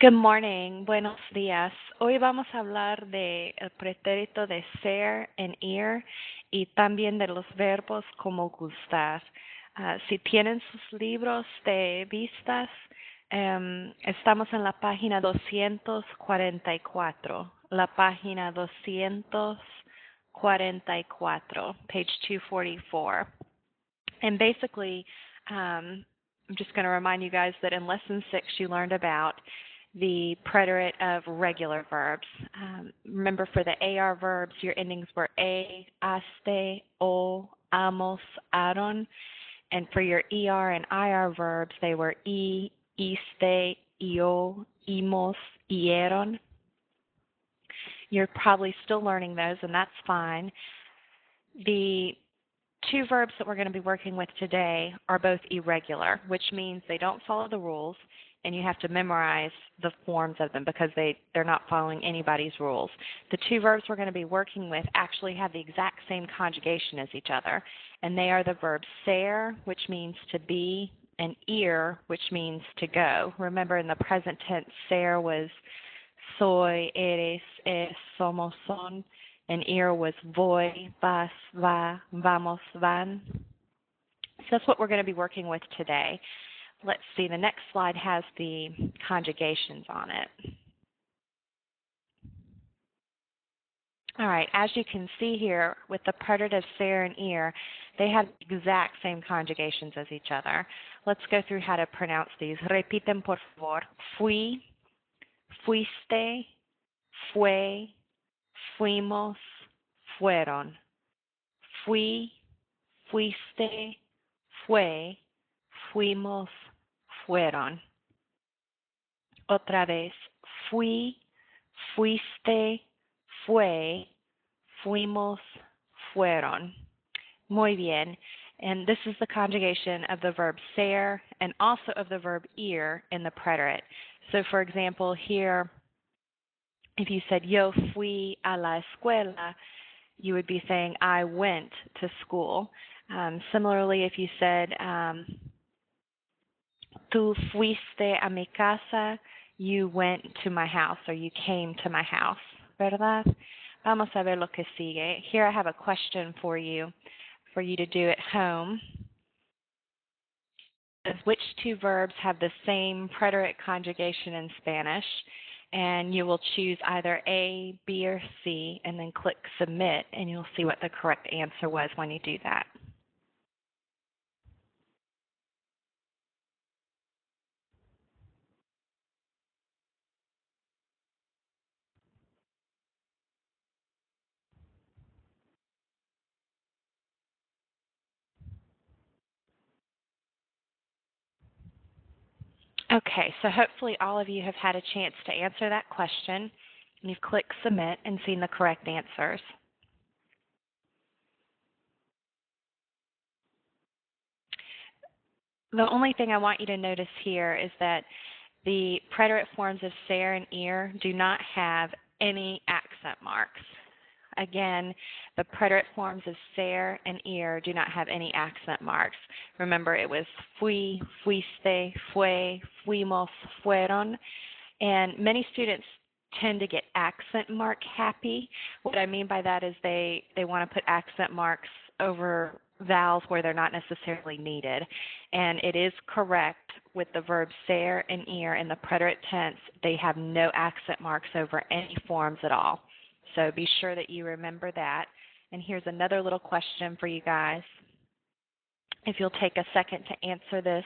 Good morning, buenos días. Hoy vamos a hablar de el pretérito de ser en ir y también de los verbos como gustar. Si tienen sus libros de vistas, estamos en la página 244, la página 244, page 244. And basically, I'm just going to remind you guys that in lesson 6 you learned about the preterite of regular verbs. Remember, for the AR verbs, your endings were a, aste, o, amos, aron. And for your ER and IR verbs, they were e, iste, io, imos, ieron. You're probably still learning those, and that's fine. The two verbs that we're going to be working with today are both irregular, which means they don't follow the rules, and you have to memorize the forms of them because they're not following anybody's rules. The two verbs we're going to be working with actually have the exact same conjugation as each other, and they are the verb ser, which means to be, and ir, which means to go. Remember, in the present tense, ser was soy, eres, es, somos, son, and ir was voy, vas, va, vamos, van. So that's what we're going to be working with today. Let's see, the next slide has the conjugations on it. All right, as you can see here, with the preterite of ser and ir, they have the exact same conjugations as each other. Let's go through how to pronounce these. Repiten, por favor. Fui, fuiste, fue, fuimos, fueron. Fui, fuiste, fue, fuimos, fueron. Otra vez. Fui, fuiste, fue, fuimos, fueron. Muy bien. And this is the conjugation of the verb ser and also of the verb ir in the preterite. So, for example, here, if you said, yo fui a la escuela, you would be saying, I went to school. Similarly, if you said, tú fuiste a mi casa, you went to my house, or you came to my house, ¿verdad? Vamos a ver lo que sigue. Here I have a question for you to do at home. Which two verbs have the same preterite conjugation in Spanish? And you will choose either A, B, or C, and then click Submit, and you'll see what the correct answer was when you do that. Okay, so hopefully all of you have had a chance to answer that question, and you've clicked Submit and seen the correct answers. The only thing I want you to notice here is that the preterite forms of ser and ir do not have any accent marks. Again, the preterite forms of ser and ir do not have any accent marks. Remember, it was fui, fuiste, fue, fuimos, fueron. And many students tend to get accent mark happy. What I mean by that is they want to put accent marks over vowels where they're not necessarily needed. And it is correct with the verb ser and ir in the preterite tense, they have no accent marks over any forms at all. So be sure that you remember that. And here's another little question for you guys. If you'll take a second to answer this,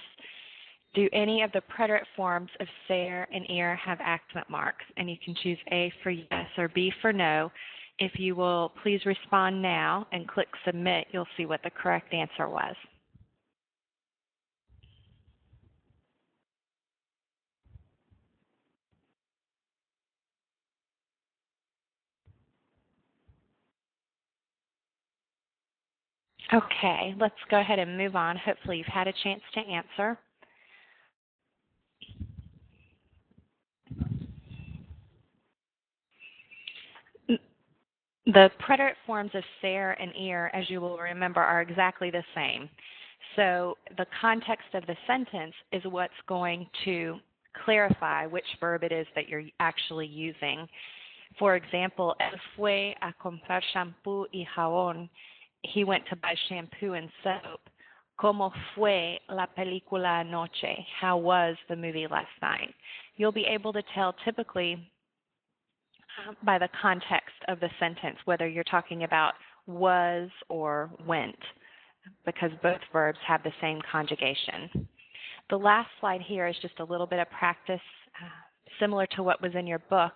do any of the preterite forms of ser and ir have accent marks? And you can choose A for yes or B for no. If you will please respond now and click Submit, you'll see what the correct answer was. Okay, let's go ahead and move on. Hopefully you've had a chance to answer. The preterite forms of ser and ir, as you will remember, are exactly the same. So the context of the sentence is what's going to clarify which verb it is that you're actually using. For example, él fue a comprar shampoo y jabón. He went to buy shampoo and soap. ¿Cómo fue la película anoche? How was the movie last night? You'll be able to tell typically by the context of the sentence whether you're talking about was or went, because both verbs have the same conjugation. The last slide here is just a little bit of practice, similar to what was in your book.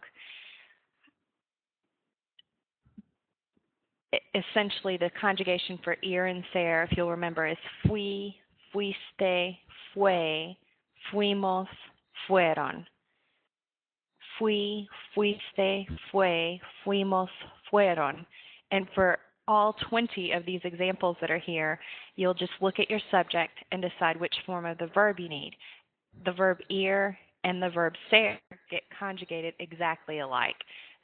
Essentially, the conjugation for ir and ser, if you'll remember, is fui, fuiste, fue, fuimos, fueron. Fui, fuiste, fue, fuimos, fueron. And for all 20 of these examples that are here, you'll just look at your subject and decide which form of the verb you need. The verb ir and the verb ser get conjugated exactly alike.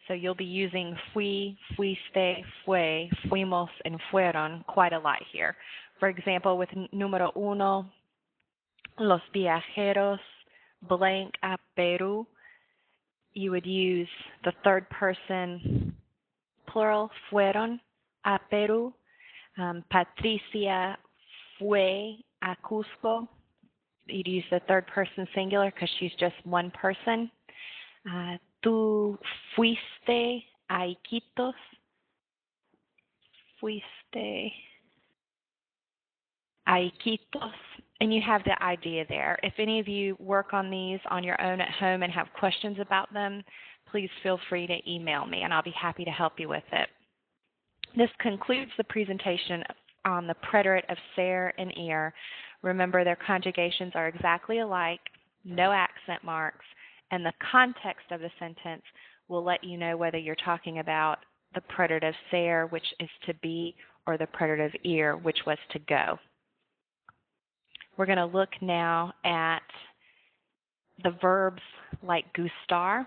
So you'll be using fui, fuiste, fue, fuimos, and fueron quite a lot here. For example, with número uno, los viajeros blank a Perú, you would use the third person plural, fueron a Perú. Patricia fue a Cusco. You'd use the third person singular because she's just one person. Tú fuiste a Iquitos. Fuiste a Iquitos. And you have the idea there. If any of you work on these on your own at home and have questions about them, please feel free to email me and I'll be happy to help you with it. This concludes the presentation on the preterite of ser and ir. Remember, their conjugations are exactly alike, no accent marks, and the context of the sentence will let you know whether you're talking about the preterite of ser, which is to be, or the preterite of ir, which was to go. We're going to look now at the verbs like gustar.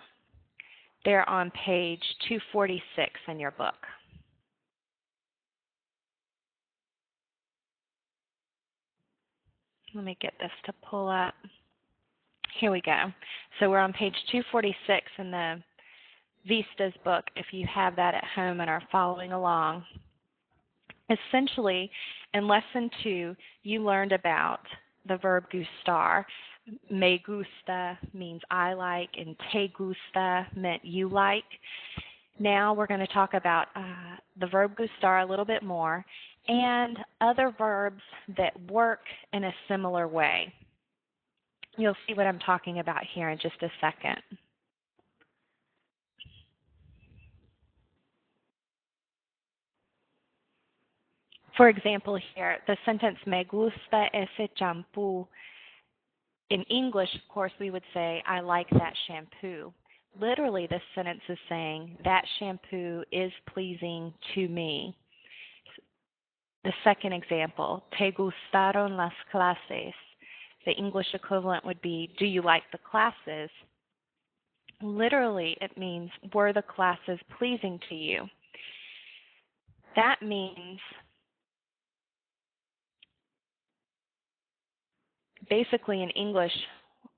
They're on page 246 in your book. Let me get this to pull up. Here we go. So we're on page 246 in the Vistas book, if you have that at home and are following along. Essentially, in Lesson 2, you learned about the verb gustar. Me gusta means I like, and te gusta meant you like. Now we're going to talk about the verb gustar a little bit more and other verbs that work in a similar way. You'll see what I'm talking about here in just a second. For example here, the sentence, me gusta ese champú. In English, of course, we would say, I like that shampoo. Literally, this sentence is saying, that shampoo is pleasing to me. The second example, te gustaron las clases. The English equivalent would be, do you like the classes? Literally, it means, were the classes pleasing to you? That means, basically in English,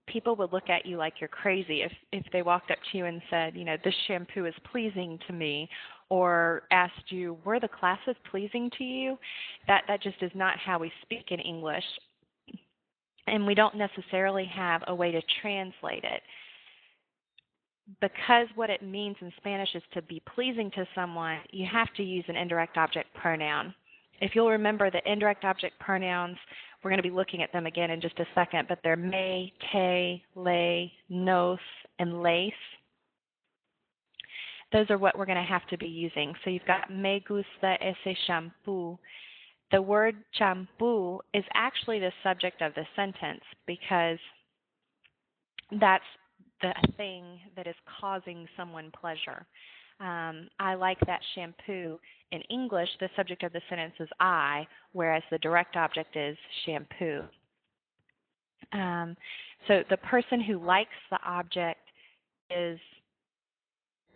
people would look at you like you're crazy if they walked up to you and said, you know, this shampoo is pleasing to me, or asked you, were the classes pleasing to you? That just is not how we speak in English, and we don't necessarily have a way to translate it. Because what it means in Spanish is to be pleasing to someone, you have to use an indirect object pronoun. If you'll remember, the indirect object pronouns, we're going to be looking at them again in just a second, but they're me, te, le, nos, and les. Those are what we're going to have to be using. So you've got me gusta ese shampoo. The word shampoo is actually the subject of the sentence because that's the thing that is causing someone pleasure. I like that shampoo. In English, the subject of the sentence is I, whereas the direct object is shampoo. So the person who likes the object is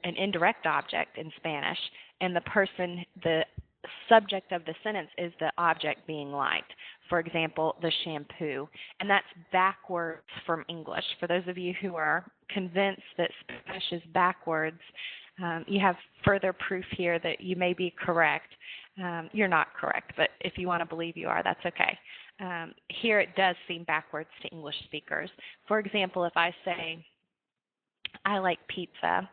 an indirect object in Spanish, and the subject of the sentence is the object being liked. for example, the shampoo. And that's backwards from English. For those of you who are convinced that Spanish is backwards, you have further proof here that you may be correct. You're not correct, but if you want to believe you are, that's okay. Here it does seem backwards to English speakers. For example, if I say, I like pizza,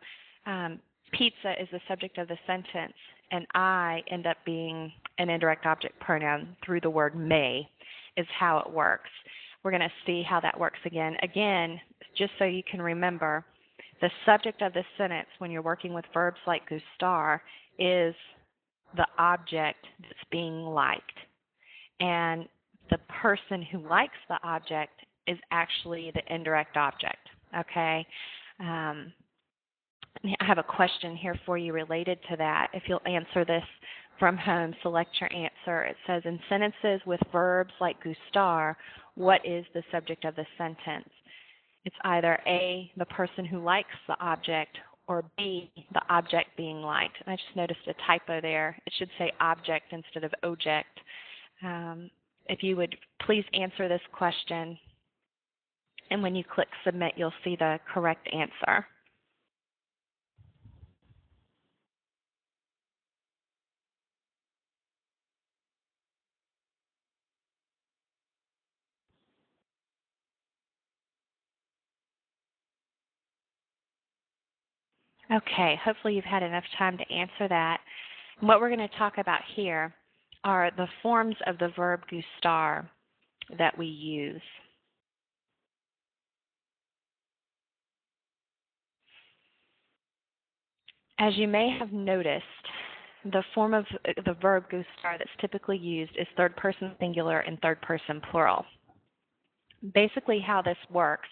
pizza is the subject of the sentence, and I end up being an indirect object pronoun through the word may is how it works. We're going to see how that works again. Again, just so you can remember, the subject of the sentence when you're working with verbs like gustar is the object that's being liked. And the person who likes the object is actually the indirect object, okay? I have a question here for you related to that. If you'll answer this from home, select your answer. It says, in sentences with verbs like gustar, what is the subject of the sentence? It's either A, the person who likes the object, or B, the object being liked. And I just noticed a typo there. It should say object instead of object. If you would please answer this question, and when you click submit, you'll see the correct answer. Okay, hopefully you've had enough time to answer that. And what we're going to talk about here are the forms of the verb gustar that we use. As you may have noticed, the form of the verb gustar that's typically used is third person singular and third person plural. Basically how this works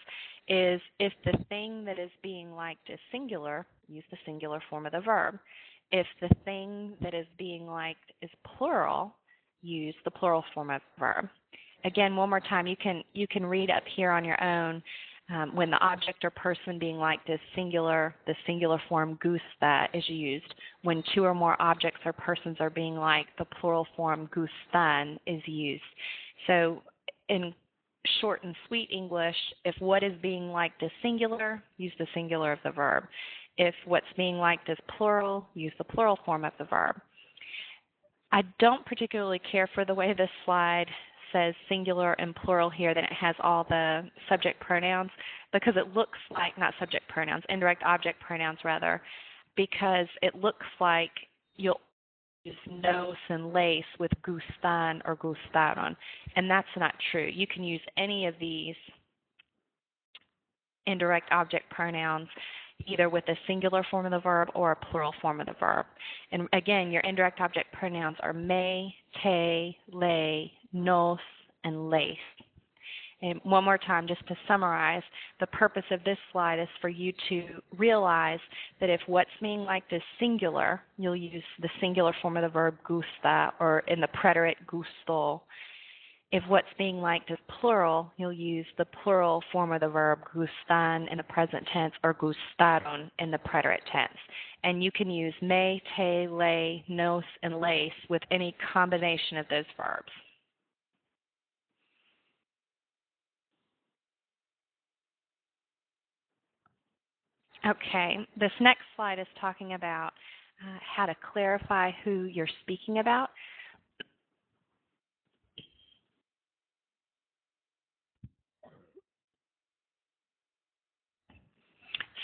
is if the thing that is being liked is singular, use the singular form of the verb. If the thing that is being liked is plural, use the plural form of the verb. Again, one more time, you can read up here on your own. When the object or person being liked is singular, the singular form gusta is used. When two or more objects or persons are being liked, the plural form gustan is used. So in short and sweet English, if what is being liked is singular, use the singular of the verb. If what's being liked is plural, use the plural form of the verb. I don't particularly care for the way this slide says singular and plural here, then it has all the subject pronouns, because it looks like, not subject pronouns, indirect object pronouns rather, because it looks like you'll use nos and lace with gustan or gustaron, and that's not true. You can use any of these indirect object pronouns either with a singular form of the verb or a plural form of the verb. And again, your indirect object pronouns are me, te, le, nos, and lace. And one more time, just to summarize, the purpose of this slide is for you to realize that if what's being liked is singular, you'll use the singular form of the verb gusta, or in the preterite gusto. If what's being liked is plural, you'll use the plural form of the verb gustan in the present tense or gustaron in the preterite tense. And you can use me, te, le, nos, and lace with any combination of those verbs. Okay, this next slide is talking about how to clarify who you're speaking about.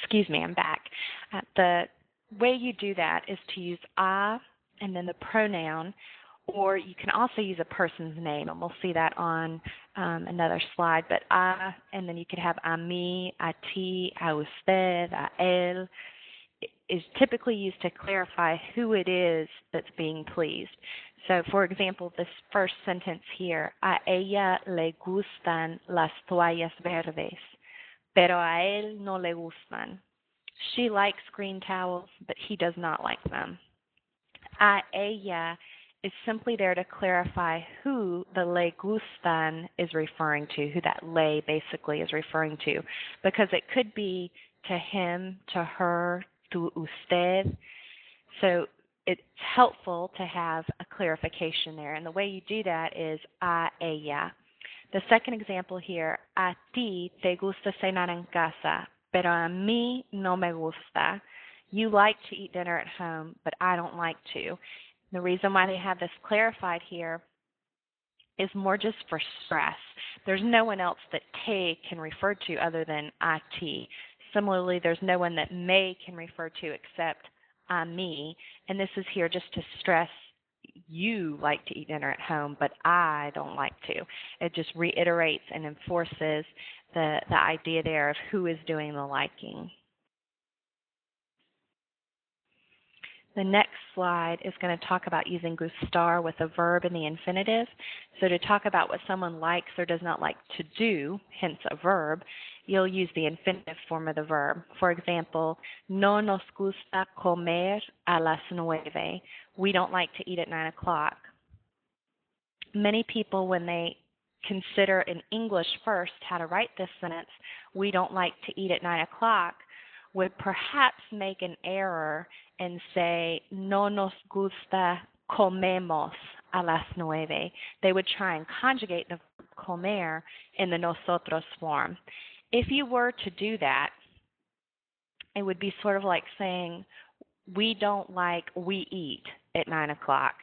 Excuse me, I'm back. The way you do that is to use a and then the pronoun, or you can also use a person's name, and we'll see that on another slide. But a, and then you could have a mí, a ti, a usted, a él, is typically used to clarify who it is that's being pleased. So, for example, this first sentence here, a ella le gustan las toallas verdes, pero a él no le gustan. She likes green towels, but he does not like them. A ella is simply there to clarify who the le gustan is referring to, who that le basically is referring to, because it could be to him, to her, to usted. So it's helpful to have a clarification there. And the way you do that is a ella. The second example here, a ti te gusta cenar en casa, pero a mí no me gusta. You like to eat dinner at home, but I don't like to. The reason why they have this clarified here is more just for stress. There's no one else that te can refer to other than a ti. Similarly, there's no one that me can refer to except a me, and this is here just to stress you like to eat dinner at home, but I don't like to. It just reiterates and enforces the idea there of who is doing the liking. The next slide is going to talk about using gustar with a verb in the infinitive. So to talk about what someone likes or does not like to do, hence a verb, you'll use the infinitive form of the verb. For example, no nos gusta comer a las 9. We don't like to eat at 9 o'clock. Many people, when they consider in English first how to write this sentence, we don't like to eat at 9 o'clock, would perhaps make an error and say, no nos gusta comemos a las 9. They would try and conjugate the verb comer in the nosotros form. If you were to do that, it would be sort of like saying, we don't like we eat at 9 o'clock.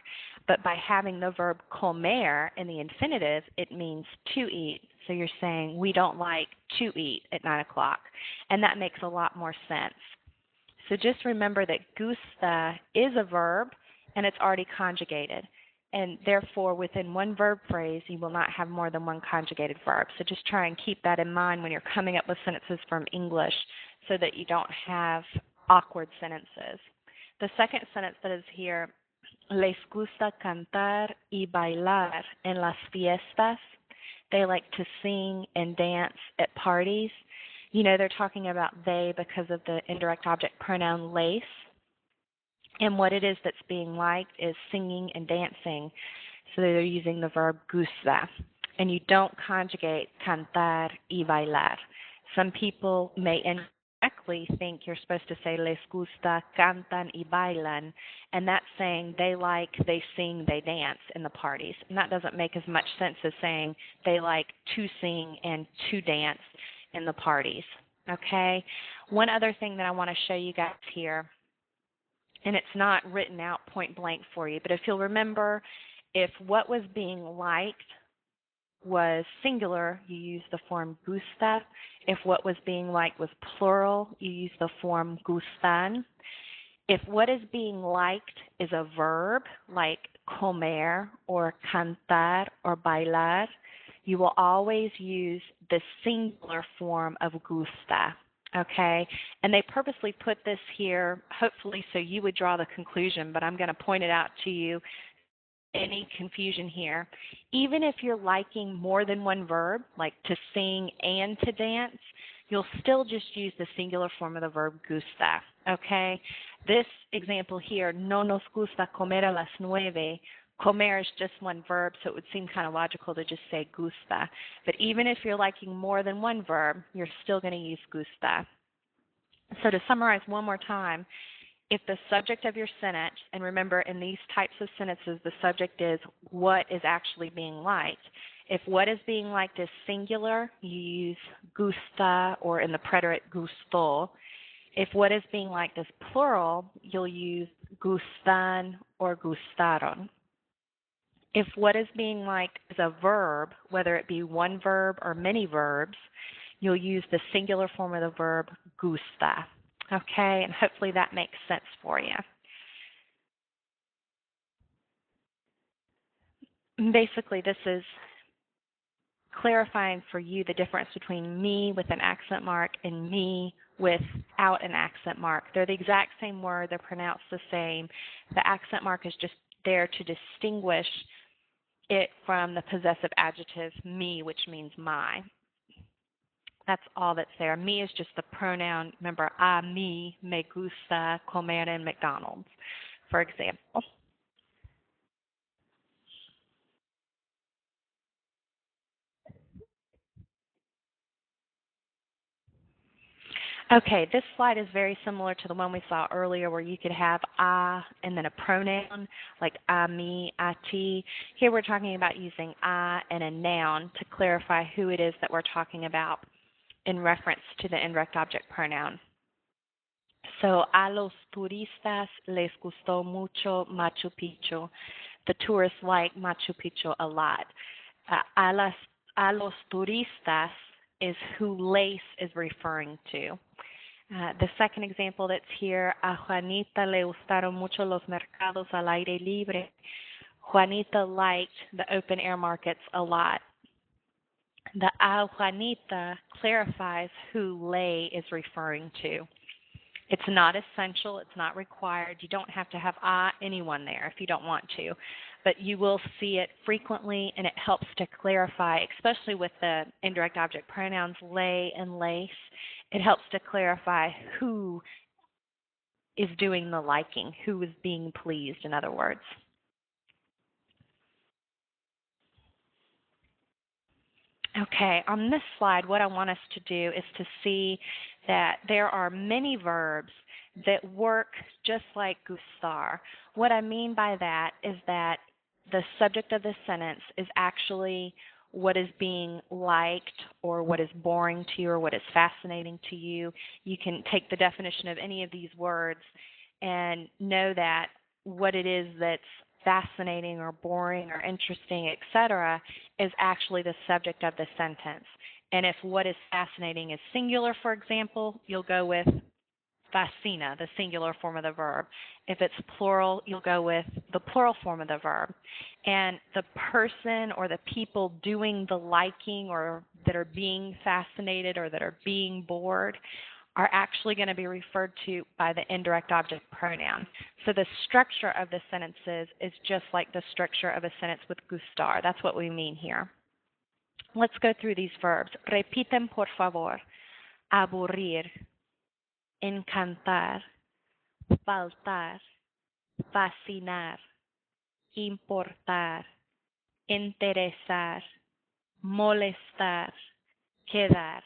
But by having the verb comer in the infinitive, it means to eat. So you're saying we don't like to eat at 9 o'clock. And that makes a lot more sense. So just remember that gusta is a verb and it's already conjugated. And therefore, within one verb phrase, you will not have more than one conjugated verb. So just try and keep that in mind when you're coming up with sentences from English so that you don't have awkward sentences. The second sentence that is here, les gusta cantar y bailar en las fiestas. They like to sing and dance at parties. You know, they're talking about they because of the indirect object pronoun les. And what it is that's being liked is singing and dancing. So they're using the verb gusta. And you don't conjugate cantar y bailar. Some people may incorrectly think you're supposed to say les gusta, cantan y bailan, and that's saying they like, they sing, they dance in the parties. And that doesn't make as much sense as saying they like to sing and to dance in the parties. Okay? One other thing that I want to show you guys here, and it's not written out point blank for you, but if you'll remember, if what was being liked was singular, you use the form gusta. If what was being liked was plural, you use the form gustan. If what is being liked is a verb, like comer or cantar or bailar, you will always use the singular form of gusta. Okay, and they purposely put this here, hopefully so you would draw the conclusion, but I'm going to point it out to you. Any confusion here. Even if you're liking more than one verb, like to sing and to dance, you'll still just use the singular form of the verb gusta. Okay, this example here, no nos gusta comer a las 9. Comer is just one verb, so it would seem kind of logical to just say gusta. But even if you're liking more than one verb, you're still going to use gusta. So to summarize one more time, if the subject of your sentence, and remember in these types of sentences, the subject is what is actually being liked. If what is being liked is singular, you use gusta or in the preterite gusto. If what is being liked is plural, you'll use gustan or gustaron. If what is being liked is a verb, whether it be one verb or many verbs, you'll use the singular form of the verb gusta. Okay, and hopefully that makes sense for you. Basically, this is clarifying for you the difference between me with an accent mark and me without an accent mark. They're the exact same word. They're pronounced the same. The accent mark is just there to distinguish it from the possessive adjective me, which means my. That's all that's there. Me is just the pronoun. Remember, a mí me gusta comer en McDonald's, for example. Okay, this slide is very similar to the one we saw earlier where you could have I and then a pronoun like I, me, I, ti. Here we're talking about using I and a noun to clarify who it is that we're talking about in reference to the indirect object pronoun. So, a los turistas les gustó mucho Machu Picchu. The tourists like Machu Picchu a lot. A los turistas is who les is referring to. The second example that's here, a Juanita le gustaron mucho los mercados al aire libre. Juanita liked the open air markets a lot. The a Juanita clarifies who le is referring to. It's not essential. It's not required. You don't have to have anyone there if you don't want to. But you will see it frequently, and it helps to clarify, especially with the indirect object pronouns le and lace. It helps to clarify who is doing the liking, who is being pleased, in other words. Okay, on this slide, what I want us to do is to see that there are many verbs that work just like gustar. What I mean by that is that the subject of the sentence is actually what is being liked or what is boring to you or what is fascinating to you. You can take the definition of any of these words and know that what it is that's fascinating or boring or interesting, etc., is actually the subject of the sentence. And if what is fascinating is singular, for example, you'll go with fascina, the singular form of the verb. If it's plural, you'll go with the plural form of the verb. And the person or the people doing the liking or that are being fascinated or that are being bored are actually going to be referred to by the indirect object pronoun. So the structure of the sentences is just like the structure of a sentence with gustar. That's what we mean here. Let's go through these verbs. Repiten, por favor. Aburrir, encantar, faltar, fascinar, importar, interesar, molestar, quedar.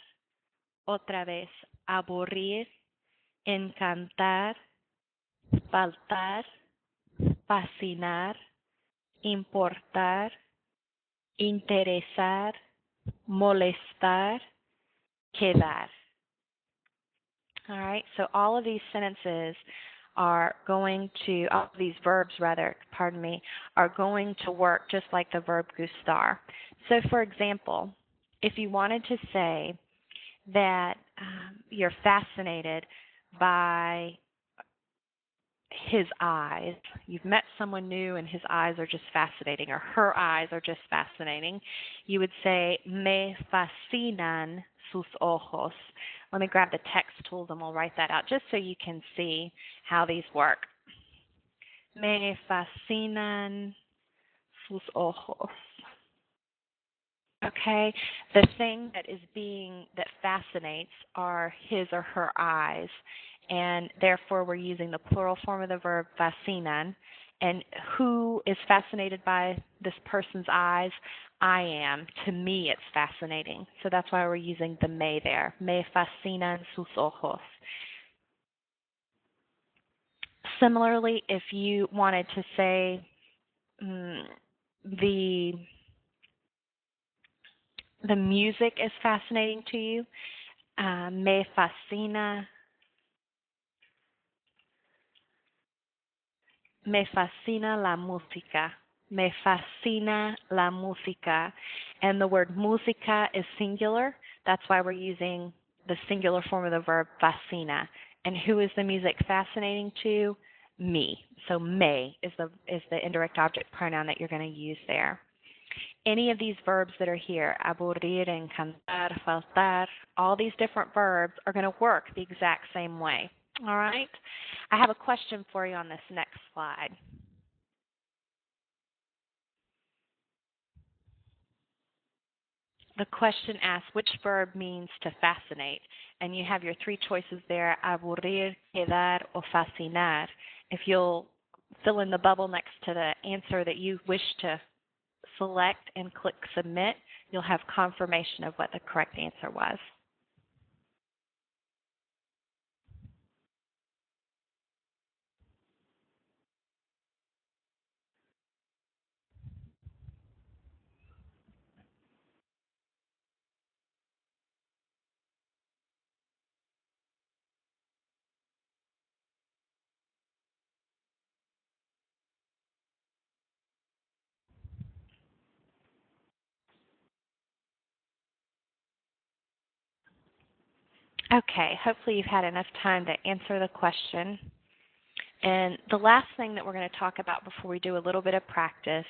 Otra vez, aburrir, encantar, faltar, fascinar, importar, interesar, molestar, quedar. All right, so all of these sentences are going to, all of these verbs rather, pardon me, are going to work just like the verb gustar. So for example, if you wanted to say that you're fascinated by his eyes, you've met someone new and his eyes are just fascinating, or her eyes are just fascinating, you would say, me fascinan sus ojos. Let me grab the text tools and we'll write that out just so you can see how these work. Me fascinan sus ojos. Okay, the thing that fascinates are his or her eyes, and therefore we're using the plural form of the verb fascinan. And who is fascinated by this person's eyes? I am. To me, it's fascinating. So that's why we're using the me there. Me fascinan sus ojos. Similarly, if you wanted to say the music is fascinating to you, me fascina la música. Me fascina la música. And the word música is singular. That's why we're using the singular form of the verb fascina. And who is the music fascinating to? Me. So me is the indirect object pronoun that you're going to use there. Any of these verbs that are here, aburrir, encantar, faltar, all these different verbs are going to work the exact same way. All right? I have a question for you on this next slide. The question asks which verb means to fascinate, and you have your three choices there, aburrir, quedar, or fascinar. If you'll fill in the bubble next to the answer that you wish to select and click submit, you'll have confirmation of what the correct answer was. Okay, hopefully you've had enough time to answer the question. And the last thing that we're going to talk about before we do a little bit of practice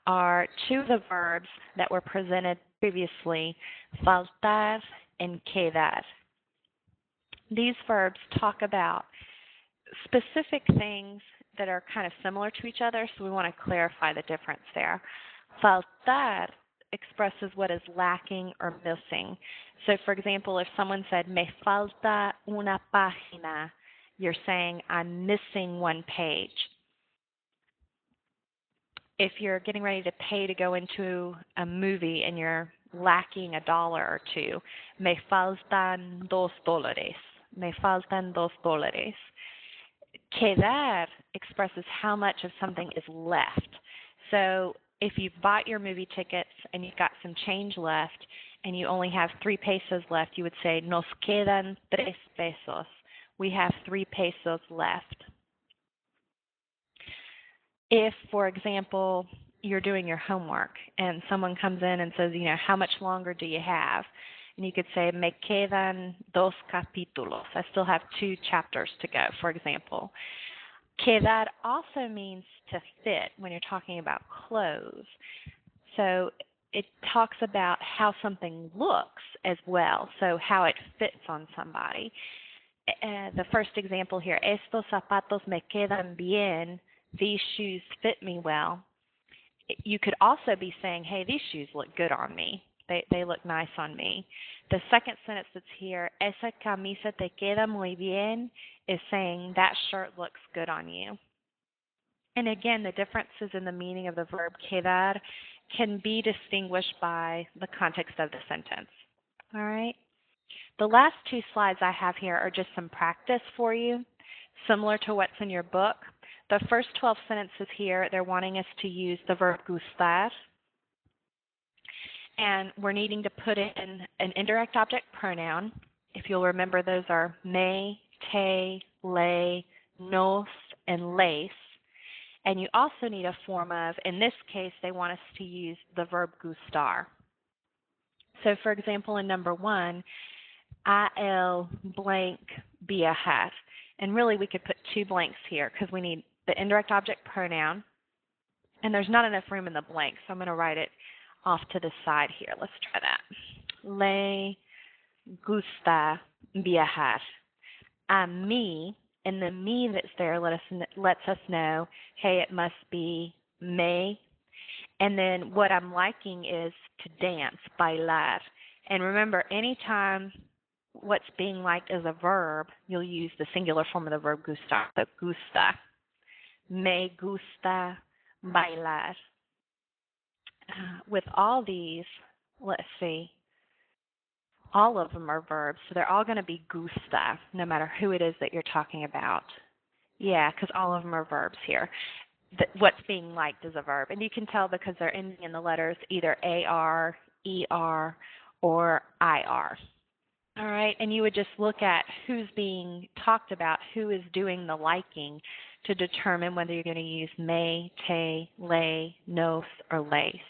are two of the verbs that were presented previously, faltar and quedar. These verbs talk about specific things that are kind of similar to each other, so we want to clarify the difference there. Faltar expresses what is lacking or missing. So, for example, if someone said, me falta una página, you're saying, I'm missing one page. If you're getting ready to pay to go into a movie and you're lacking $1 or two, me faltan $2. Me faltan $2. Quedar expresses how much of something is left. So if you've bought your movie tickets and you've got some change left and you only have 3 pesos left, you would say, nos quedan 3 pesos. We have 3 pesos left. If, for example, you're doing your homework and someone comes in and says, how much longer do you have? And you could say, me quedan 2 capítulos. I still have 2 chapters to go, for example. Quedar also means to fit when you're talking about clothes. So it talks about how something looks as well, so how it fits on somebody. The first example here, estos zapatos me quedan bien. These shoes fit me well. You could also be saying, hey, these shoes look good on me. They look nice on me. The second sentence that's here, esa camisa te queda muy bien, is saying that shirt looks good on you. And again, the differences in the meaning of the verb quedar can be distinguished by the context of the sentence. All right? The last 2 slides I have here are just some practice for you, similar to what's in your book. The first 12 sentences here, they're wanting us to use the verb gustar. And we're needing to put in an indirect object pronoun. If you'll remember, those are me, te, le, nos, and les. And you also need a form of, in this case, they want us to use the verb gustar. So, for example, in number 1, a él blank viajar. And really, we could put 2 blanks here because we need the indirect object pronoun. And there's not enough room in the blank, so I'm going to write it off to the side here. Let's try that. Le gusta viajar. A mí, and the me that's there lets us know, hey, it must be me. And then what I'm liking is to dance, bailar. And remember, anytime what's being liked is a verb, you'll use the singular form of the verb gustar. So gusta. Me gusta bailar. With all these, let's see, all of them are verbs, so they're all going to be gusta, no matter who it is that you're talking about. Yeah, because all of them are verbs here. What's being liked is a verb, and you can tell because they're ending in the letters either AR, ER, or IR. All right, and you would just look at who's being talked about, who is doing the liking, to determine whether you're going to use me, te, le, nos, or les.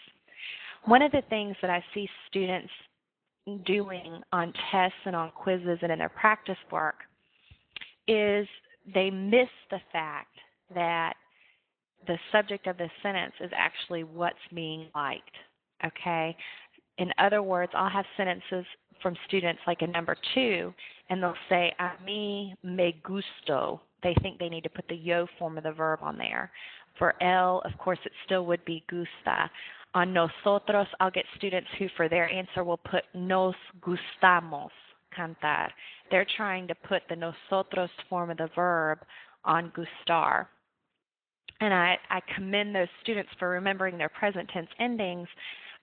One of the things that I see students doing on tests and on quizzes and in their practice work is they miss the fact that the subject of the sentence is actually what's being liked, okay? In other words, I'll have sentences from students like in number 2, and they'll say, a mí me gusto. They think they need to put the yo form of the verb on there. For él, of course, it still would be gusta. On nosotros, I'll get students who, for their answer, will put nos gustamos cantar. They're trying to put the nosotros form of the verb on gustar. And I commend those students for remembering their present tense endings,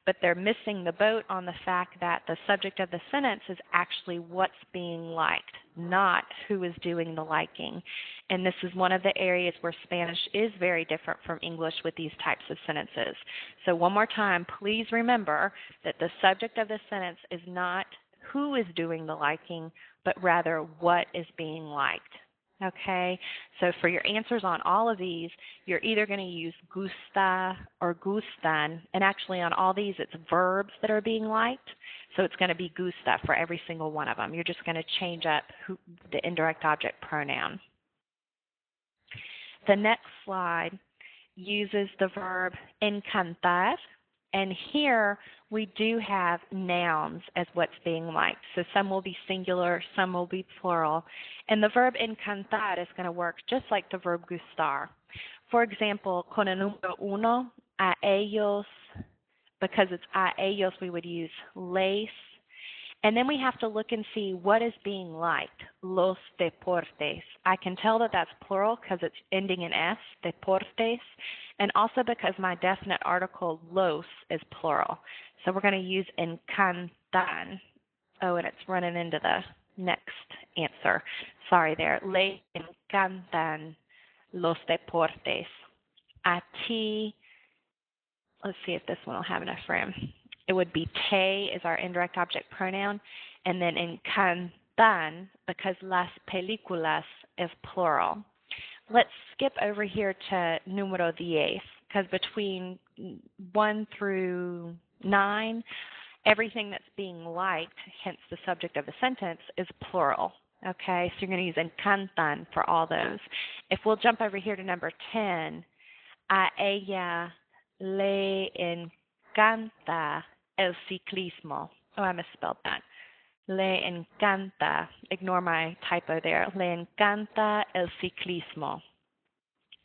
but they're missing the boat on the fact that the subject of the sentence is actually what's being liked, not who is doing the liking. And this is one of the areas where Spanish is very different from English with these types of sentences. So one more time, please remember that the subject of the sentence is not who is doing the liking, but rather what is being liked. Okay, so for your answers on all of these, you're either going to use gusta or gustan, and actually on all these it's verbs that are being liked, so it's going to be gusta for every single one of them. You're just going to change up the indirect object pronoun. The next slide uses the verb encantar, and here we do have nouns as what's being liked. So some will be singular, some will be plural. And the verb encantar is going to work just like the verb gustar. For example, con el número uno, a ellos, because it's a ellos, we would use les. And then we have to look and see what is being liked, los deportes. I can tell that that's plural because it's ending in S, deportes, and also because my definite article los is plural. So we're going to use encantan. Oh, and it's running into the next answer. Sorry there. Le encantan los deportes. A ti, let's see if this one will have enough room. It would be te is our indirect object pronoun, and then encantan because las películas is plural. Let's skip over here to número 10 because between 1 through 9, everything that's being liked, hence the subject of the sentence, is plural. Okay, so you're going to use encantan for all those. If we'll jump over here to number 10, a ella le encanta el ciclismo. Oh, I misspelled that. Le encanta. Ignore my typo there. Le encanta el ciclismo.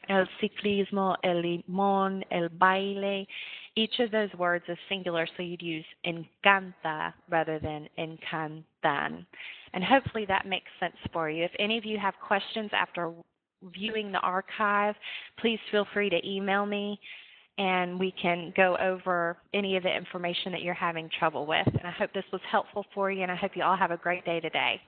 El ciclismo, el limón, el baile. Each of those words is singular, so you'd use encanta rather than encantan. And hopefully that makes sense for you. If any of you have questions after viewing the archive, please feel free to email me, and we can go over any of the information that you're having trouble with. And I hope this was helpful for you, and I hope you all have a great day today.